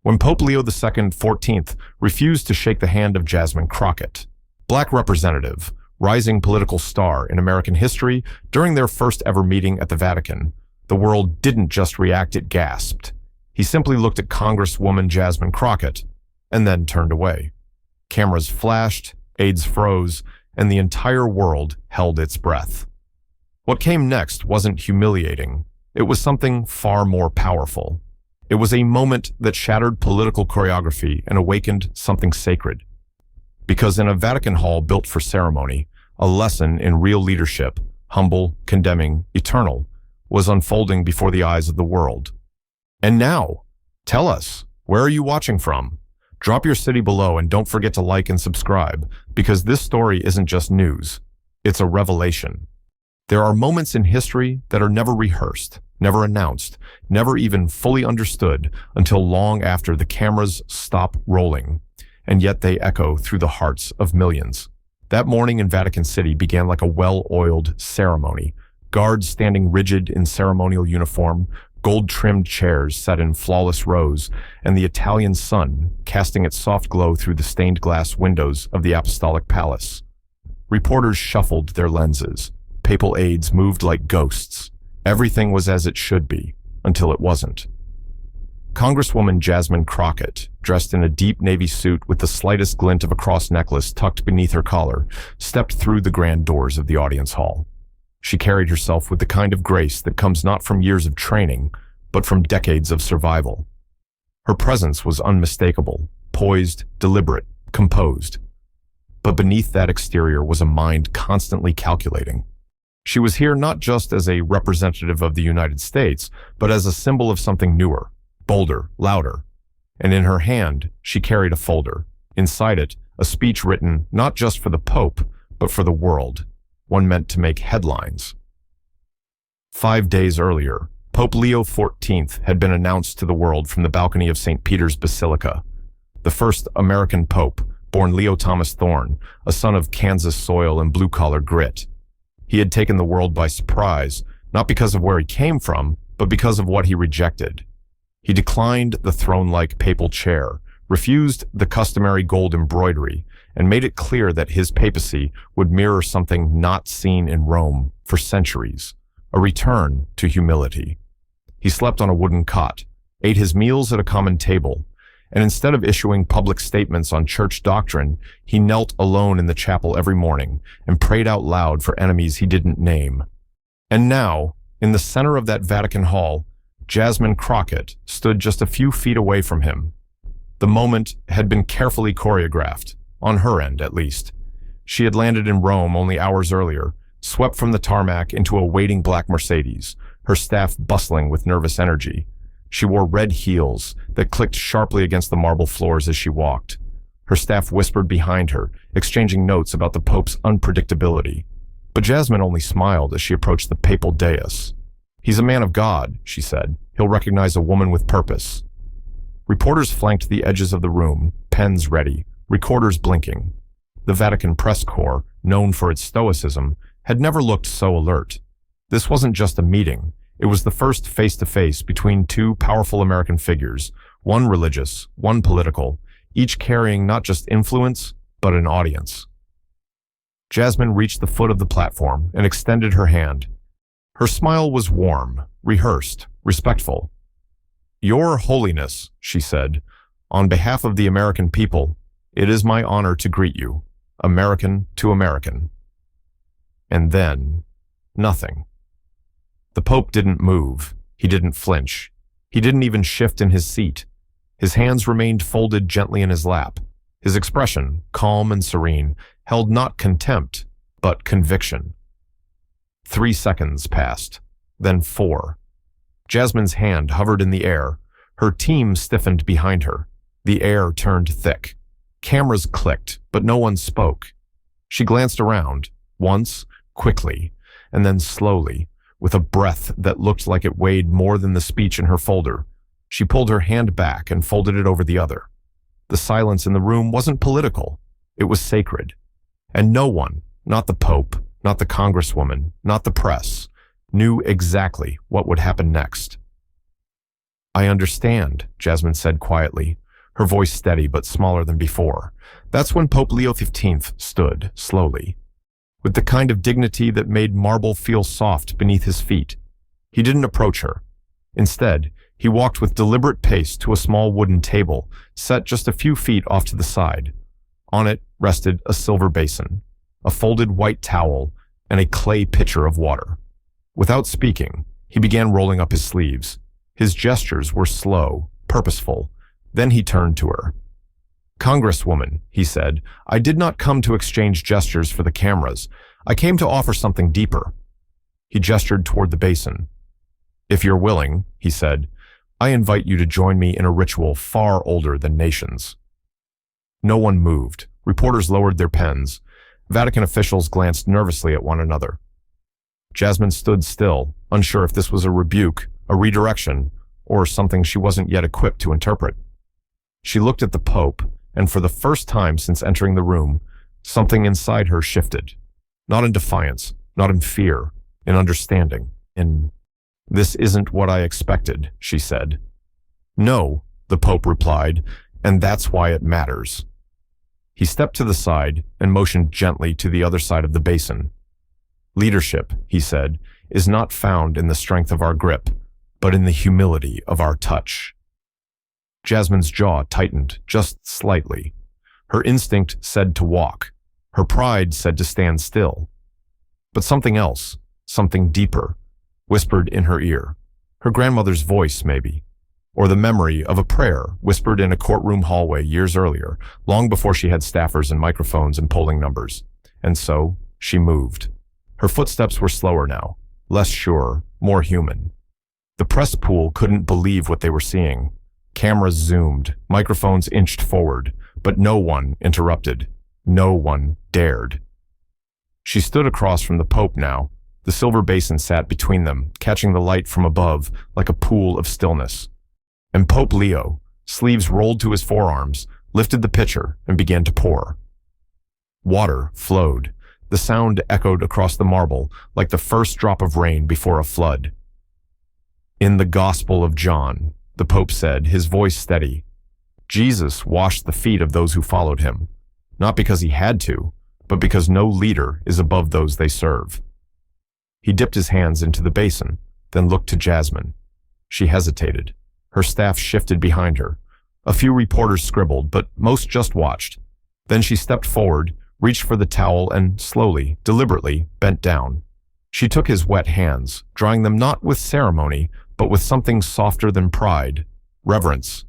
when Pope Leo II XIV refused to shake the hand of Jasmine Crockett, Black representative, rising political star in American history. During their first ever meeting at the Vatican, the world didn't just react, it gasped. He simply looked at Congresswoman Jasmine Crockett and then turned away. Cameras flashed, aides froze, and the entire world held its breath. What came next wasn't humiliating. It was something far more powerful. It was a moment that shattered political choreography and awakened something sacred. Because in a Vatican hall built for ceremony, a lesson in real leadership, humble, condemning, eternal, was unfolding before the eyes of the world. And now, tell us, where are you watching from? Drop your city below and don't forget to like and subscribe, because this story isn't just news, it's a revelation. There are moments in history that are never rehearsed, never announced, never even fully understood until long after the cameras stop rolling, and yet they echo through the hearts of millions. That morning in Vatican City began like a well-oiled ceremony, guards standing rigid in ceremonial uniform, gold-trimmed chairs set in flawless rows, and the Italian sun casting its soft glow through the stained glass windows of the Apostolic Palace. Reporters shuffled their lenses. Papal aides moved like ghosts. Everything was as it should be, until it wasn't. Congresswoman Jasmine Crockett, dressed in a deep navy suit with the slightest glint of a cross necklace tucked beneath her collar, stepped through the grand doors of the audience hall. She carried herself with the kind of grace that comes not from years of training, but from decades of survival. Her presence was unmistakable, poised, deliberate, composed. But beneath that exterior was a mind constantly calculating. She was here not just as a representative of the United States, but as a symbol of something newer, bolder, louder. And in her hand, she carried a folder. Inside it, a speech written not just for the Pope, but for the world. One meant to make headlines. 5 days earlier, Pope Leo XIV had been announced to the world from the balcony of St. Peter's Basilica. The first American pope, born Leo Thomas Thorne, a son of Kansas soil and blue-collar grit. He had taken the world by surprise, not because of where he came from, but because of what he rejected. He declined the throne-like papal chair, refused the customary gold embroidery, and made it clear that his papacy would mirror something not seen in Rome for centuries, a return to humility. He slept on a wooden cot, ate his meals at a common table, and instead of issuing public statements on church doctrine, he knelt alone in the chapel every morning and prayed out loud for enemies he didn't name. And now, in the center of that Vatican hall, Jasmine Crockett stood just a few feet away from him. The moment had been carefully choreographed, on her end at least. She had landed in Rome only hours earlier, swept from the tarmac into a waiting black Mercedes, her staff bustling with nervous energy. She wore red heels that clicked sharply against the marble floors as she walked. Her staff whispered behind her, exchanging notes about the Pope's unpredictability. But Jasmine only smiled as she approached the papal dais. "He's a man of God," she said. "He'll recognize a woman with purpose." Reporters flanked the edges of the room, pens ready, recorders blinking. The Vatican press corps, known for its stoicism, had never looked so alert. This wasn't just a meeting. It was the first face-to-face between two powerful American figures, one religious, one political, each carrying not just influence, but an audience. Jasmine reached the foot of the platform and extended her hand. Her smile was warm, rehearsed, respectful. "Your Holiness," she said, "on behalf of the American people, it is my honor to greet you, American to American." And then, nothing. The Pope didn't move. He didn't flinch. He didn't even shift in his seat. His hands remained folded gently in his lap. His expression, calm and serene, held not contempt, but conviction. 3 seconds passed, then 4. Jasmine's hand hovered in the air. Her team stiffened behind her. The air turned thick. Cameras clicked, but no one spoke. She glanced around, once, quickly, and then slowly, with a breath that looked like it weighed more than the speech in her folder. She pulled her hand back and folded it over the other. The silence in the room wasn't political. It was sacred. And no one, not the Pope, not the Congresswoman, not the press, knew exactly what would happen next. "I understand," Jasmine said quietly, her voice steady but smaller than before. That's when Pope Leo XV stood, slowly, with the kind of dignity that made marble feel soft beneath his feet. He didn't approach her. Instead, he walked with deliberate pace to a small wooden table, set just a few feet off to the side. On it rested a silver basin, a folded white towel, and a clay pitcher of water. Without speaking, he began rolling up his sleeves. His gestures were slow, purposeful. Then he turned to her. "Congresswoman," he said, "I did not come to exchange gestures for the cameras. I came to offer something deeper." He gestured toward the basin. "If you're willing," he said, "I invite you to join me in a ritual far older than nations." No one moved. Reporters lowered their pens. Vatican officials glanced nervously at one another. Jasmine stood still, unsure if this was a rebuke, a redirection, or something she wasn't yet equipped to interpret. She looked at the Pope, and for the first time since entering the room, something inside her shifted. Not in defiance, not in fear, in understanding, in, "This isn't what I expected," she said. "No," the Pope replied, "and that's why it matters." He stepped to the side and motioned gently to the other side of the basin. "Leadership," he said, "is not found in the strength of our grip, but in the humility of our touch." Jasmine's jaw tightened just slightly. Her instinct said to walk. Her pride said to stand still. But something else, something deeper, whispered in her ear. Her grandmother's voice, maybe. Or the memory of a prayer whispered in a courtroom hallway years earlier, long before she had staffers and microphones and polling numbers. And so, she moved. Her footsteps were slower now, less sure, more human. The press pool couldn't believe what they were seeing. Cameras zoomed, microphones inched forward, but no one interrupted. No one dared. She stood across from the Pope now. The silver basin sat between them, catching the light from above like a pool of stillness. And Pope Leo, sleeves rolled to his forearms, lifted the pitcher and began to pour. Water flowed. The sound echoed across the marble like the first drop of rain before a flood. "In the Gospel of John," the Pope said, his voice steady, "Jesus washed the feet of those who followed him, not because he had to, but because no leader is above those they serve." He dipped his hands into the basin, then looked to Jasmine. She hesitated. Her staff shifted behind her. A few reporters scribbled, but most just watched. Then she stepped forward, reached for the towel, and slowly, deliberately, bent down. She took his wet hands, drying them not with ceremony, but with something softer than pride, reverence.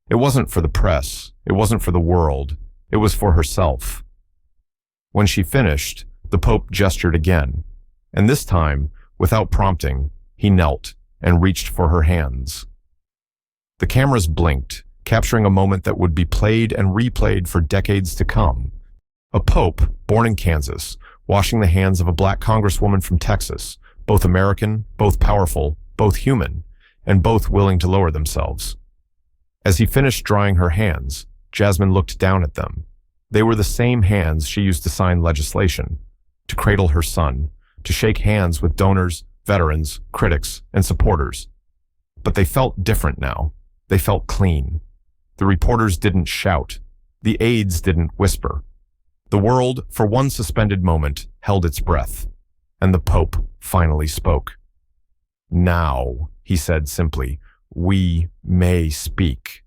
It wasn't for the press. It wasn't for the world. It was for herself. When she finished, the Pope gestured again, and this time, without prompting, he knelt and reached for her hands. The cameras blinked, capturing a moment that would be played and replayed for decades to come. A pope, born in Kansas, washing the hands of a black congresswoman from Texas, both American, both powerful, both human, and both willing to lower themselves. As he finished drying her hands, Jasmine looked down at them. They were the same hands she used to sign legislation, to cradle her son, to shake hands with donors, veterans, critics, and supporters. But they felt different now. They felt clean. The reporters didn't shout. The aides didn't whisper. The world, for one suspended moment, held its breath. And the Pope finally spoke. "Now," he said simply, "we may speak."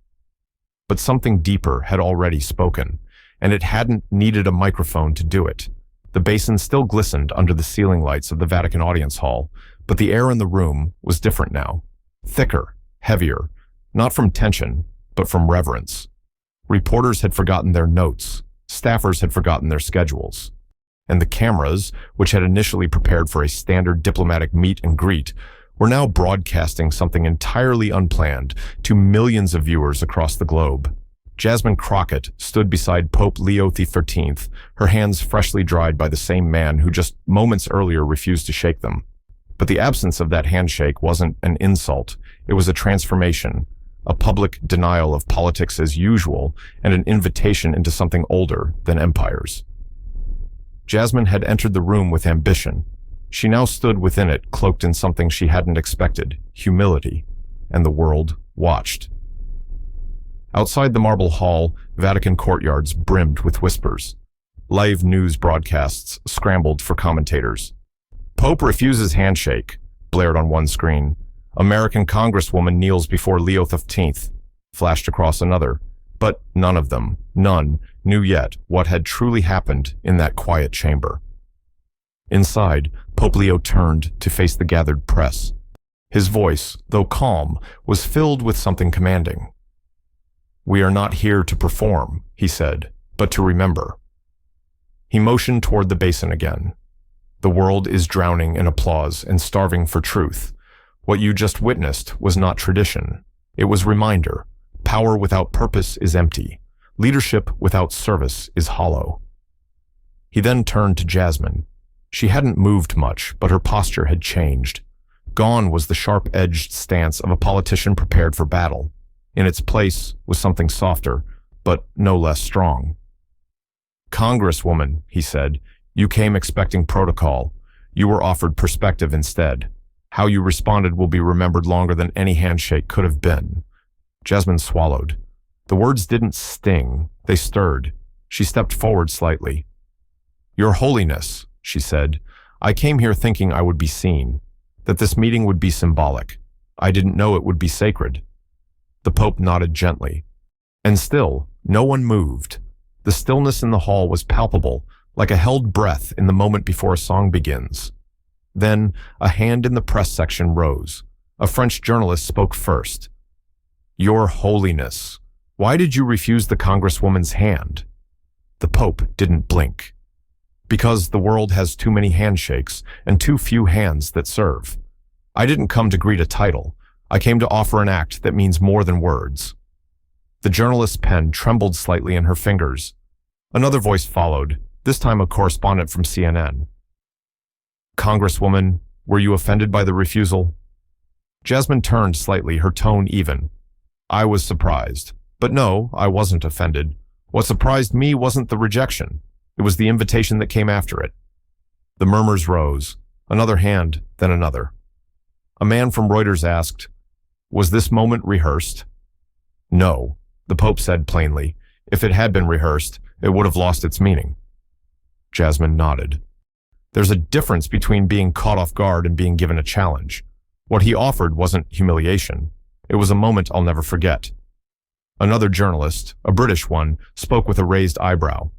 But something deeper had already spoken, and it hadn't needed a microphone to do it. The basin still glistened under the ceiling lights of the Vatican audience hall, but the air in the room was different now. Thicker, heavier, not from tension, but from reverence. Reporters had forgotten their notes. Staffers had forgotten their schedules. And the cameras, which had initially prepared for a standard diplomatic meet and greet, were now broadcasting something entirely unplanned to millions of viewers across the globe. Jasmine Crockett stood beside Pope Leo XIII, her hands freshly dried by the same man who just moments earlier refused to shake them. But the absence of that handshake wasn't an insult. It was a transformation, a public denial of politics as usual, and an invitation into something older than empires. Jasmine had entered the room with ambition. She now stood within it, cloaked in something she hadn't expected, humility, and the world watched. Outside the marble hall, Vatican courtyards brimmed with whispers. Live news broadcasts scrambled for commentators. Pope refuses handshake, blared on one screen. American Congresswoman kneels before Leo XV, flashed across another. But none of them, none, knew yet what had truly happened in that quiet chamber. Inside, Pope Leo turned to face the gathered press. His voice, though calm, was filled with something commanding. "We are not here to perform," he said, "but to remember." He motioned toward the basin again. "The world is drowning in applause and starving for truth. What you just witnessed was not tradition. It was reminder. Power without purpose is empty. Leadership without service is hollow." He then turned to Jasmine. She hadn't moved much, but her posture had changed. Gone was the sharp-edged stance of a politician prepared for battle. In its place was something softer, but no less strong. "Congresswoman," he said, "you came expecting protocol. You were offered perspective instead. How you responded will be remembered longer than any handshake could have been." Jasmine swallowed. The words didn't sting, they stirred. She stepped forward slightly. "Your Holiness," she said, "I came here thinking I would be seen, that this meeting would be symbolic. I didn't know it would be sacred." The Pope nodded gently. And still, no one moved. The stillness in the hall was palpable, like a held breath in the moment before a song begins. Then, a hand in the press section rose. A French journalist spoke first. "Your Holiness, why did you refuse the Congresswoman's hand?" The Pope didn't blink. "Because the world has too many handshakes and too few hands that serve. I didn't come to greet a title. I came to offer an act that means more than words." The journalist's pen trembled slightly in her fingers. Another voice followed, this time a correspondent from CNN. "Congresswoman, were you offended by the refusal?" Jasmine turned slightly, her tone even. "I was surprised. But no, I wasn't offended. What surprised me wasn't the rejection. It was the invitation that came after it." The murmurs rose. Another hand, then another. A man from Reuters asked, "Was this moment rehearsed?" "No," the Pope said plainly. "If it had been rehearsed, it would have lost its meaning." Jasmine nodded. "There's a difference between being caught off guard and being given a challenge. What he offered wasn't humiliation. It was a moment I'll never forget." Another journalist, a British one, spoke with a raised eyebrow.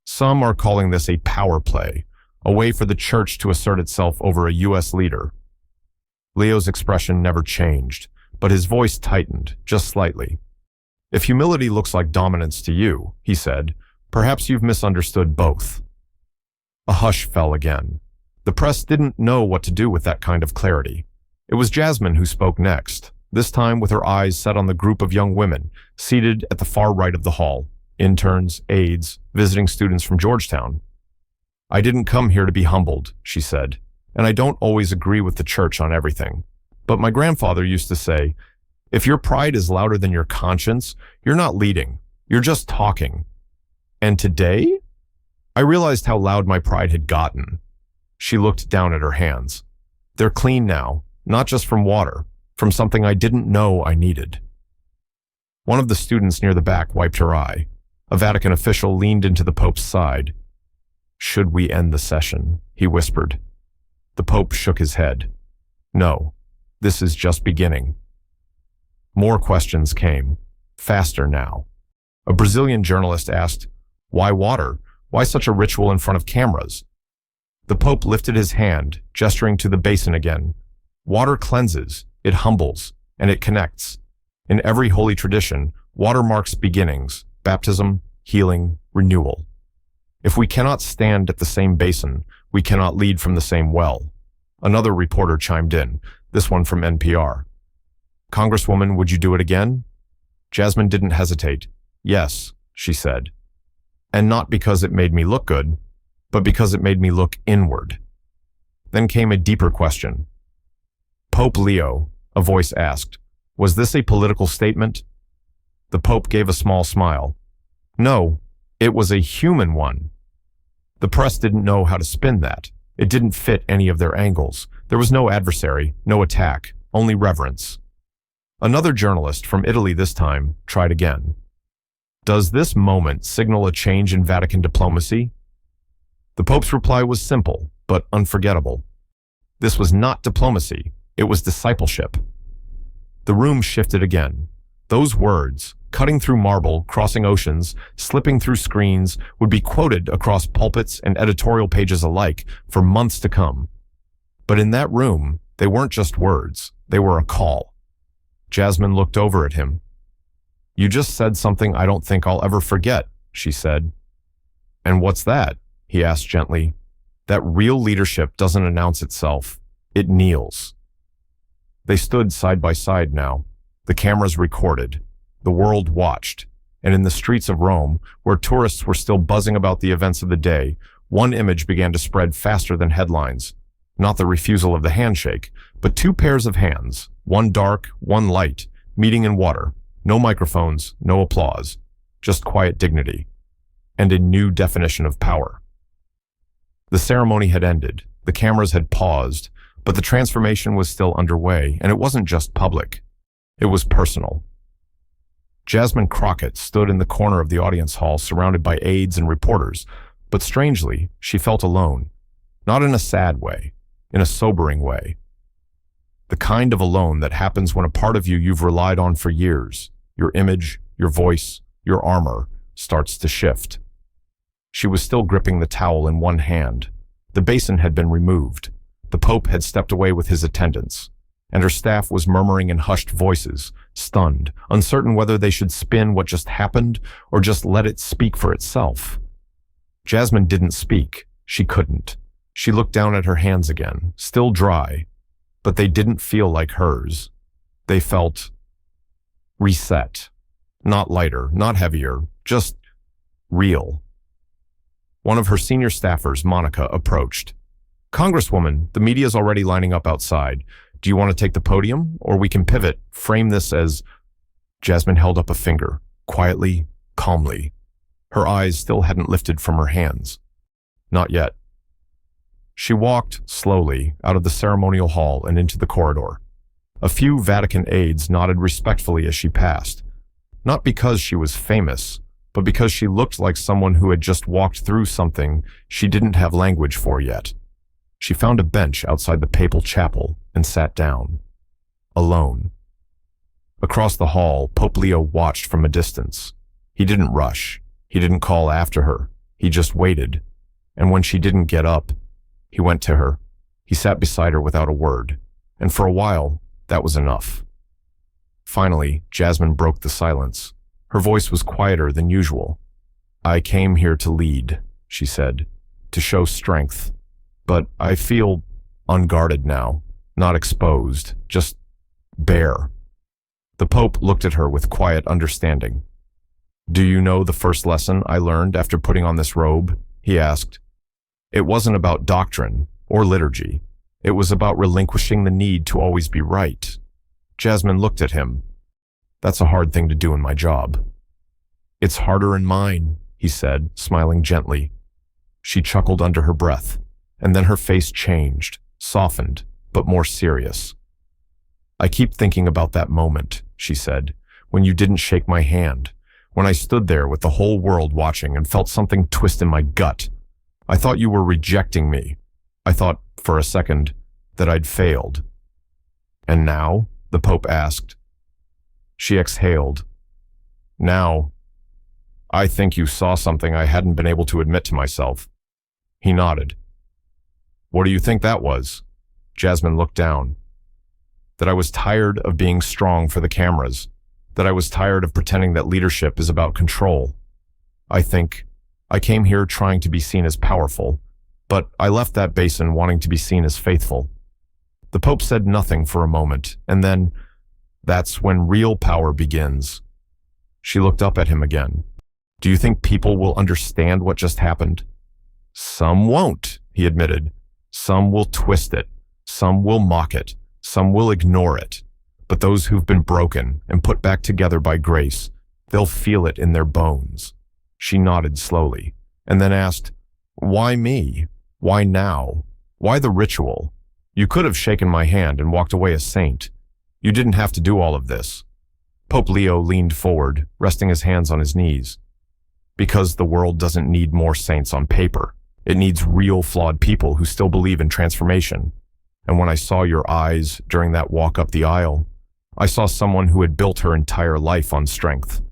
"Some are calling this a power play, a way for the church to assert itself over a U.S. leader." Leo's expression never changed, but his voice tightened, just slightly. "If humility looks like dominance to you," he said, "perhaps you've misunderstood both." A hush fell again. The press didn't know what to do with that kind of clarity. It was Jasmine who spoke next, this time with her eyes set on the group of young women seated at the far right of the hall, interns, aides, visiting students from Georgetown. "I didn't come here to be humbled," she said, "and I don't always agree with the church on everything. But my grandfather used to say, if your pride is louder than your conscience, you're not leading, you're just talking. And today, I realized how loud my pride had gotten." She looked down at her hands. "They're clean now, not just from water, from something I didn't know I needed." One of the students near the back wiped her eye. A Vatican official leaned into the Pope's side. "Should we end the session?" he whispered. The Pope shook his head. "No, this is just beginning." More questions came, faster now. A Brazilian journalist asked, "Why water? Why such a ritual in front of cameras?" The Pope lifted his hand, gesturing to the basin again. "Water cleanses, it humbles, and it connects. In every holy tradition, water marks beginnings, baptism, healing, renewal. If we cannot stand at the same basin, we cannot lead from the same well." Another reporter chimed in, this one from NPR. "Congresswoman, would you do it again?" Jasmine didn't hesitate. "Yes," she said. "And not because it made me look good, but because it made me look inward." Then came a deeper question. "Pope Leo," a voice asked, "was this a political statement?" The Pope gave a small smile. "No, it was a human one." The press didn't know how to spin that. It didn't fit any of their angles. There was no adversary, no attack, only reverence. Another journalist, from Italy this time, tried again. Does this moment signal a change in Vatican diplomacy? The Pope's reply was simple, but unforgettable. This was not diplomacy, it was discipleship. The room shifted again. Those words, cutting through marble, crossing oceans, slipping through screens, would be quoted across pulpits and editorial pages alike for months to come. But in that room, they weren't just words, they were a call. Jasmine looked over at him. "You just said something I don't think I'll ever forget," she said. "And what's that?" he asked gently. "That real leadership doesn't announce itself, it kneels." They stood side by side now. The cameras recorded. The world watched. And in the streets of Rome, where tourists were still buzzing about the events of the day, one image began to spread faster than headlines. Not the refusal of the handshake, but two pairs of hands, one dark, one light, meeting in water. No microphones, no applause, just quiet dignity. And a new definition of power. The ceremony had ended. The cameras had paused. But the transformation was still underway, and it wasn't just public. It was personal. Jasmine Crockett stood in the corner of the audience hall surrounded by aides and reporters, but strangely, she felt alone. Not in a sad way, in a sobering way. The kind of alone that happens when a part of you you've relied on for years, your image, your voice, your armor, starts to shift. She was still gripping the towel in one hand. The basin had been removed. The Pope had stepped away with his attendants, and her staff was murmuring in hushed voices, stunned, uncertain whether they should spin what just happened or just let it speak for itself. Jasmine didn't speak. She couldn't. She looked down at her hands again, still dry, but they didn't feel like hers. They felt reset. Not lighter, not heavier, just real. One of her senior staffers, Monica, approached. "Congresswoman, the media's already lining up outside. Do you want to take the podium? Or we can pivot, frame this as—" Jasmine held up a finger, quietly, calmly. Her eyes still hadn't lifted from her hands. Not yet. She walked, slowly, out of the ceremonial hall and into the corridor. A few Vatican aides nodded respectfully as she passed. Not because she was famous, but because she looked like someone who had just walked through something she didn't have language for yet. She found a bench outside the papal chapel and sat down. Alone. Across the hall, Pope Leo watched from a distance. He didn't rush. He didn't call after her. He just waited. And when she didn't get up, he went to her. He sat beside her without a word. And for a while, that was enough. Finally, Jasmine broke the silence. Her voice was quieter than usual. "I came here to lead," she said, "to show strength. But I feel unguarded now, not exposed, just bare." The Pope looked at her with quiet understanding. "Do you know the first lesson I learned after putting on this robe?" he asked. "It wasn't about doctrine or liturgy. It was about relinquishing the need to always be right." Jasmine looked at him. "That's a hard thing to do in my job." "It's harder in mine," he said, smiling gently. She chuckled under her breath. And then her face changed, softened, but more serious. "I keep thinking about that moment," she said, "when you didn't shake my hand, when I stood there with the whole world watching and felt something twist in my gut. I thought you were rejecting me. I thought, for a second, that I'd failed." "And now?" the Pope asked. She exhaled. "Now, I think you saw something I hadn't been able to admit to myself." He nodded. "What do you think that was?" Jasmine looked down. "That I was tired of being strong for the cameras. That I was tired of pretending that leadership is about control. I think I came here trying to be seen as powerful, but I left that basin wanting to be seen as faithful." The Pope said nothing for a moment, and then, "That's when real power begins." She looked up at him again. "Do you think people will understand what just happened?" "Some won't," he admitted. "Some will twist it. Some will mock it. Some will ignore it. But those who've been broken and put back together by grace, they'll feel it in their bones." She nodded slowly, and then asked, "Why me? Why now? Why the ritual? You could have shaken my hand and walked away a saint. You didn't have to do all of this. Pope Leo leaned forward, resting his hands on his knees. Because the world doesn't need more saints on paper. It needs real flawed people who still believe in transformation. And when I saw your eyes during that walk up the aisle, I saw someone who had built her entire life on strength.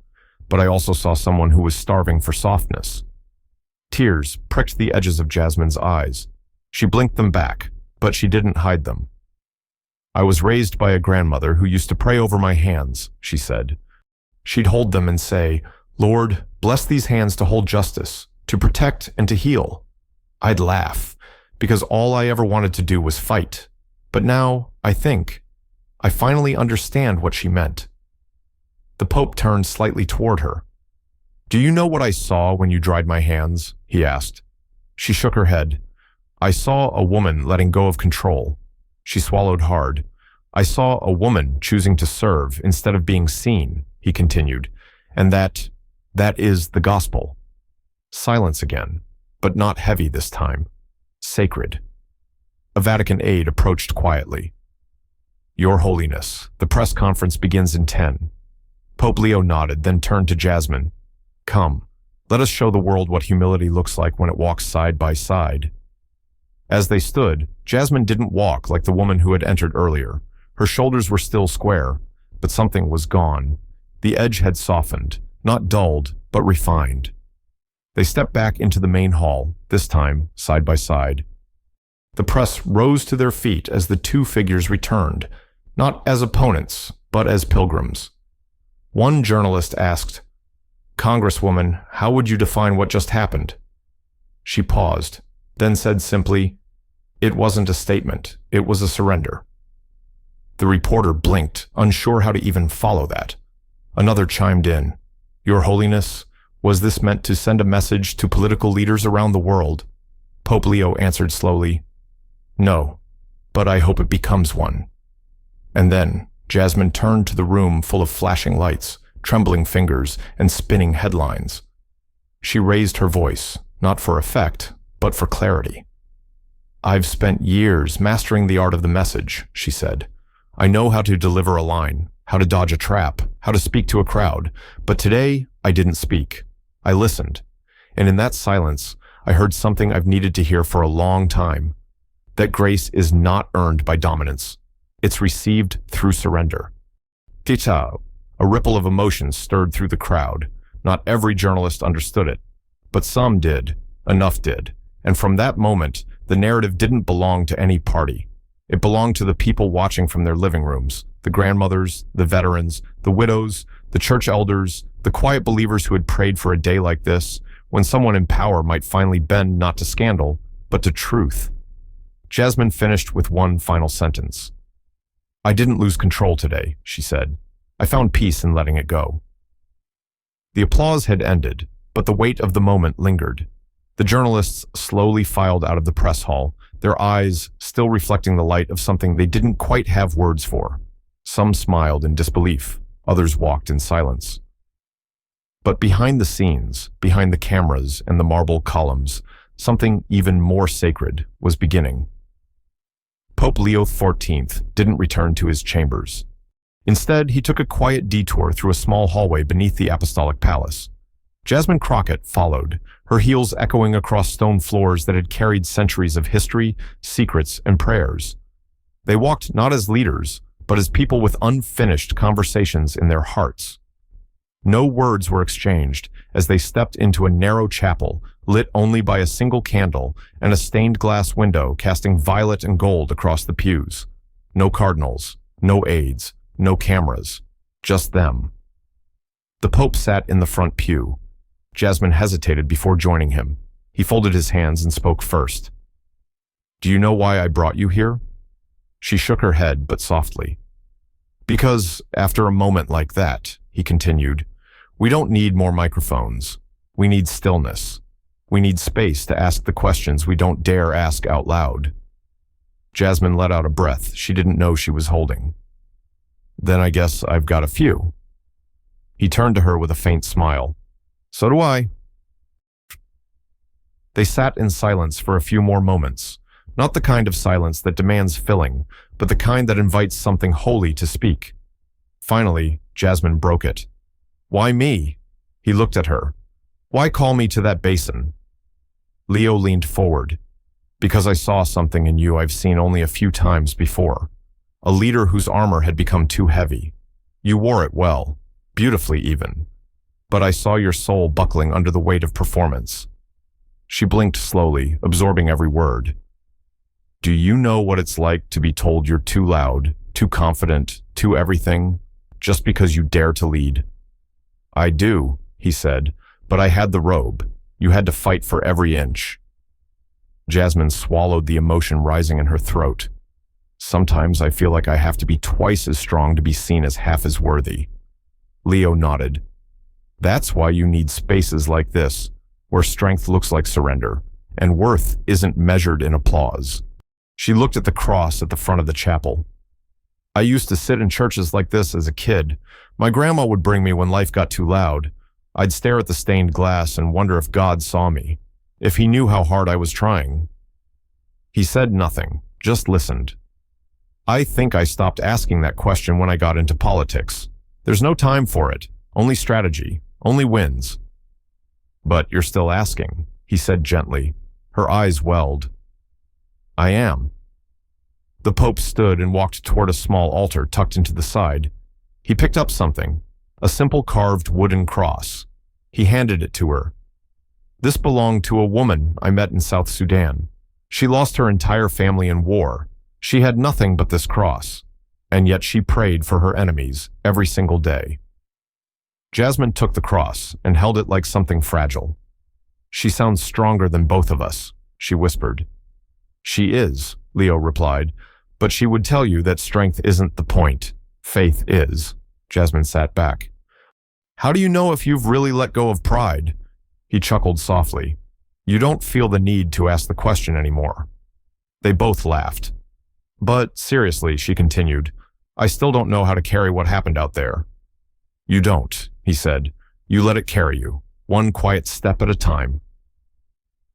But I also saw someone who was starving for softness. Tears pricked the edges of Jasmine's eyes. She blinked them back, but she didn't hide them. I was raised by a grandmother who used to pray over my hands, she said. She'd hold them and say, Lord, bless these hands to hold justice, to protect and to heal. I'd laugh, because all I ever wanted to do was fight. But now, I finally understand what she meant. The Pope turned slightly toward her. Do you know what I saw when you dried my hands? He asked. She shook her head. I saw a woman letting go of control. She swallowed hard. I saw a woman choosing to serve instead of being seen, he continued, and that is the gospel. Silence again, but not heavy this time. Sacred. A Vatican aide approached quietly. Your Holiness, the press conference begins in 10. Pope Leo nodded, then turned to Jasmine. Come, let us show the world what humility looks like when it walks side by side. As they stood, Jasmine didn't walk like the woman who had entered earlier. Her shoulders were still square, but something was gone. The edge had softened, not dulled, but refined. They stepped back into the main hall, this time side by side. The press rose to their feet as the two figures returned, not as opponents, but as pilgrims. One journalist asked, Congresswoman, how would you define what just happened? She paused, then said simply, It wasn't a statement, it was a surrender. The reporter blinked, unsure how to even follow that. Another chimed in, Your Holiness, was this meant to send a message to political leaders around the world? Pope Leo answered slowly, No, but I hope it becomes one. And then Jasmine turned to the room full of flashing lights, trembling fingers, and spinning headlines. She raised her voice, not for effect, but for clarity. I've spent years mastering the art of the message, she said. I know how to deliver a line, how to dodge a trap, how to speak to a crowd, but today I didn't speak. I listened, and in that silence, I heard something I've needed to hear for a long time, that grace is not earned by dominance. It's received through surrender. Tita, a ripple of emotion stirred through the crowd. Not every journalist understood it, but some did, enough did, and from that moment, the narrative didn't belong to any party. It belonged to the people watching from their living rooms, the grandmothers, the veterans, the widows, the church elders, the quiet believers who had prayed for a day like this, when someone in power might finally bend not to scandal, but to truth. Jasmine finished with one final sentence. I didn't lose control today, she said. I found peace in letting it go. The applause had ended, but the weight of the moment lingered. The journalists slowly filed out of the press hall, their eyes still reflecting the light of something they didn't quite have words for. Some smiled in disbelief, others walked in silence. But behind the scenes, behind the cameras and the marble columns, something even more sacred was beginning. Pope Leo XIV didn't return to his chambers. Instead, he took a quiet detour through a small hallway beneath the Apostolic Palace. Jasmine Crockett followed, her heels echoing across stone floors that had carried centuries of history, secrets, and prayers. They walked not as leaders, but as people with unfinished conversations in their hearts. No words were exchanged as they stepped into a narrow chapel, lit only by a single candle and a stained glass window casting violet and gold across the pews. No cardinals, no aides, no cameras, just them. The Pope sat in the front pew. Jasmine hesitated before joining him. He folded his hands and spoke first. Do you know why I brought you here? She shook her head, but softly. Because after a moment like that, he continued, we don't need more microphones. We need stillness. We need space to ask the questions we don't dare ask out loud. Jasmine let out a breath she didn't know she was holding. Then I guess I've got a few. He turned to her with a faint smile. So do I. They sat in silence for a few more moments, Not the kind of silence that demands filling, but the kind that invites something holy to speak. Finally, Jasmine broke it. "Why me?" He looked at her. "Why call me to that basin?" Leo leaned forward. "Because I saw something in you I've seen only a few times before. A leader whose armor had become too heavy. You wore it well, beautifully even. But I saw your soul buckling under the weight of performance." She blinked slowly, absorbing every word. "Do you know what it's like to be told you're too loud, too confident, too everything, just because you dare to lead?" "I do," he said, "but I had the robe. You had to fight for every inch." Jasmine swallowed the emotion rising in her throat. "Sometimes I feel like I have to be twice as strong to be seen as half as worthy." Leo nodded. "That's why you need spaces like this, where strength looks like surrender, and worth isn't measured in applause." She looked at the cross at the front of the chapel. "I used to sit in churches like this as a kid. My grandma would bring me when life got too loud. I'd stare at the stained glass and wonder if God saw me, if he knew how hard I was trying." He said nothing, just listened. "I think I stopped asking that question when I got into politics. There's no time for it, only strategy, only wins." "But you're still asking," he said gently. Her eyes welled. "I am." The Pope stood and walked toward a small altar tucked into the side. He picked up something, a simple carved wooden cross. He handed it to her. "This belonged to a woman I met in South Sudan. She lost her entire family in war. She had nothing but this cross, and yet she prayed for her enemies every single day." Jasmine took the cross and held it like something fragile. "She sounds stronger than both of us," she whispered. "She is," Leo replied, "but she would tell you that strength isn't the point. Faith is." Jasmine sat back. "How do you know if you've really let go of pride?" He chuckled softly. "You don't feel the need to ask the question anymore." They both laughed. "But seriously," she continued, "I still don't know how to carry what happened out there." "You don't," he said. "You let it carry you, one quiet step at a time."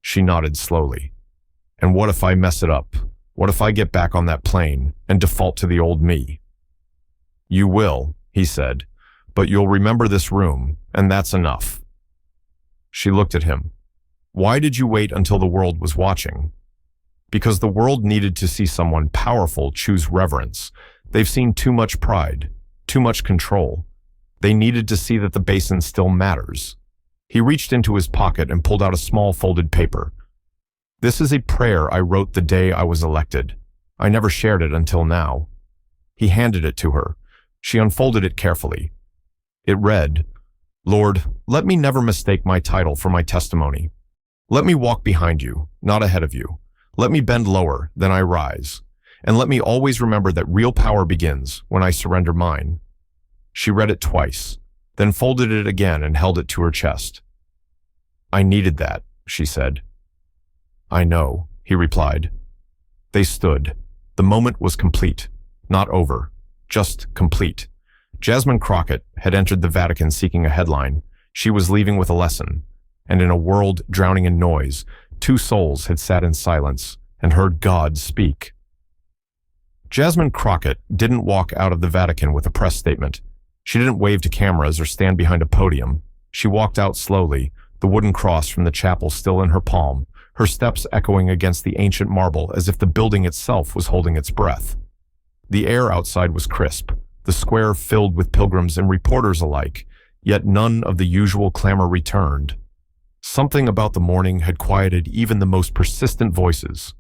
She nodded slowly. "And what if I mess it up? What if I get back on that plane and default to the old me?" "You will," he said, "but you'll remember this room, and that's enough." She looked at him. "Why did you wait until the world was watching?" "Because the world needed to see someone powerful choose reverence. They've seen too much pride, too much control. They needed to see that the basin still matters." He reached into his pocket and pulled out a small folded paper. "This is a prayer I wrote the day I was elected. I never shared it until now." He handed it to her. She unfolded it carefully. It read, "Lord, let me never mistake my title for my testimony. Let me walk behind you, not ahead of you. Let me bend lower, then I rise. And let me always remember that real power begins when I surrender mine." She read it twice, then folded it again and held it to her chest. "I needed that," she said. "I know," he replied. They stood. The moment was complete. Not over. Just complete. Jasmine Crockett had entered the Vatican seeking a headline. She was leaving with a lesson. And in a world drowning in noise, two souls had sat in silence and heard God speak. Jasmine Crockett didn't walk out of the Vatican with a press statement. She didn't wave to cameras or stand behind a podium. She walked out slowly, the wooden cross from the chapel still in her palm, her steps echoing against the ancient marble as if the building itself was holding its breath. The air outside was crisp, the square filled with pilgrims and reporters alike, yet none of the usual clamor returned. Something about the morning had quieted even the most persistent voices.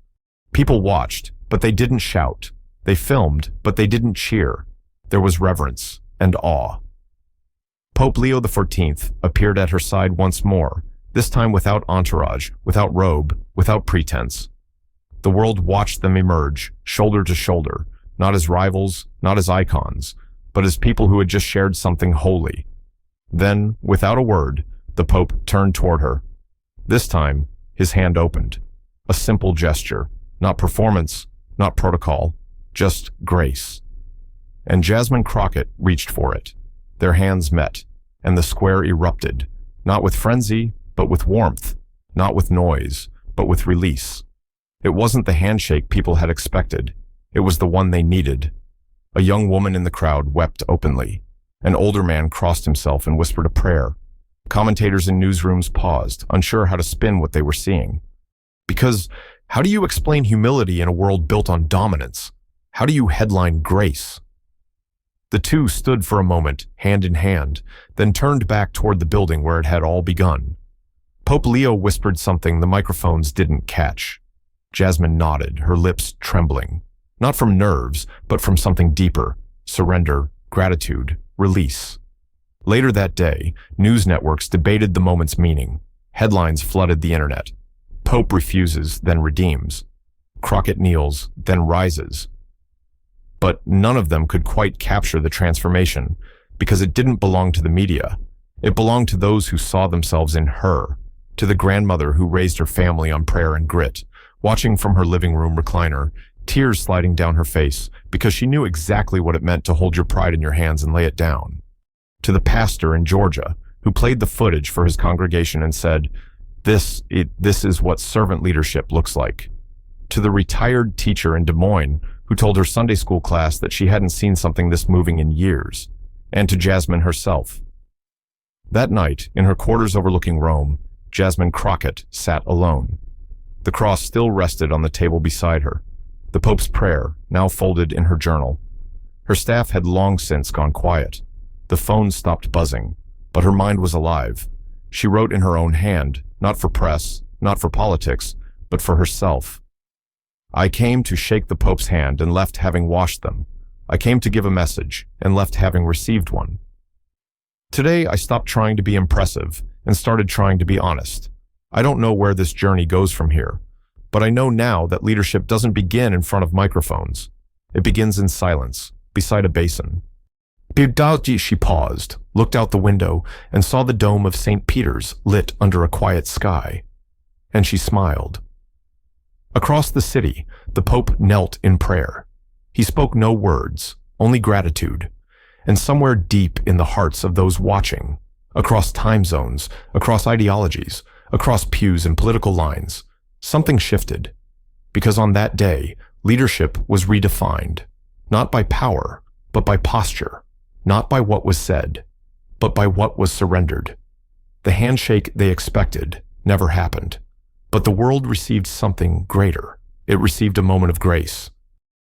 People watched, but they didn't shout. They filmed, but they didn't cheer. There was reverence and awe. Pope Leo XIV appeared at her side once more, this time without entourage, without robe, without pretense. The world watched them emerge, shoulder to shoulder, not as rivals, not as icons, but as people who had just shared something holy. Then, without a word, the Pope turned toward her. This time, his hand opened. A simple gesture, not performance, not protocol, just grace. And Jasmine Crockett reached for it. Their hands met, and the square erupted, not with frenzy, but with warmth, not with noise, but with release. It wasn't the handshake people had expected. It was the one they needed. A young woman in the crowd wept openly. An older man crossed himself and whispered a prayer. Commentators in newsrooms paused, unsure how to spin what they were seeing. Because how do you explain humility in a world built on dominance? How do you headline grace? The two stood for a moment, hand in hand, then turned back toward the building where it had all begun. Pope Leo whispered something the microphones didn't catch. Jasmine nodded, her lips trembling. Not from nerves, but from something deeper. Surrender, gratitude, release. Later that day, news networks debated the moment's meaning. Headlines flooded the internet. Pope refuses, then redeems. Crockett kneels, then rises. But none of them could quite capture the transformation, because it didn't belong to the media. It belonged to those who saw themselves in her, to the grandmother who raised her family on prayer and grit, watching from her living room recliner, tears sliding down her face, because she knew exactly what it meant to hold your pride in your hands and lay it down. To the pastor in Georgia, who played the footage for his congregation and said, This is what servant leadership looks like. To the retired teacher in Des Moines, who told her Sunday school class that she hadn't seen something this moving in years. And to Jasmine herself. That night, in her quarters overlooking Rome, Jasmine Crockett sat alone. The cross still rested on the table beside her. The Pope's prayer, now folded in her journal. Her staff had long since gone quiet. The phone stopped buzzing, but her mind was alive. She wrote in her own hand, not for press, not for politics, but for herself. I came to shake the Pope's hand and left having washed them. I came to give a message and left having received one. Today, I stopped trying to be impressive and started trying to be honest. I don't know where this journey goes from here, but I know now that leadership doesn't begin in front of microphones. It begins in silence, beside a basin. She paused, looked out the window, and saw the dome of St. Peter's lit under a quiet sky. And she smiled. Across the city, the Pope knelt in prayer. He spoke no words, only gratitude. And somewhere deep in the hearts of those watching, across time zones, across ideologies, across pews and political lines, something shifted. Because on that day, leadership was redefined, not by power, but by posture, not by what was said, but by what was surrendered. The handshake they expected never happened. But the world received something greater. It received a moment of grace,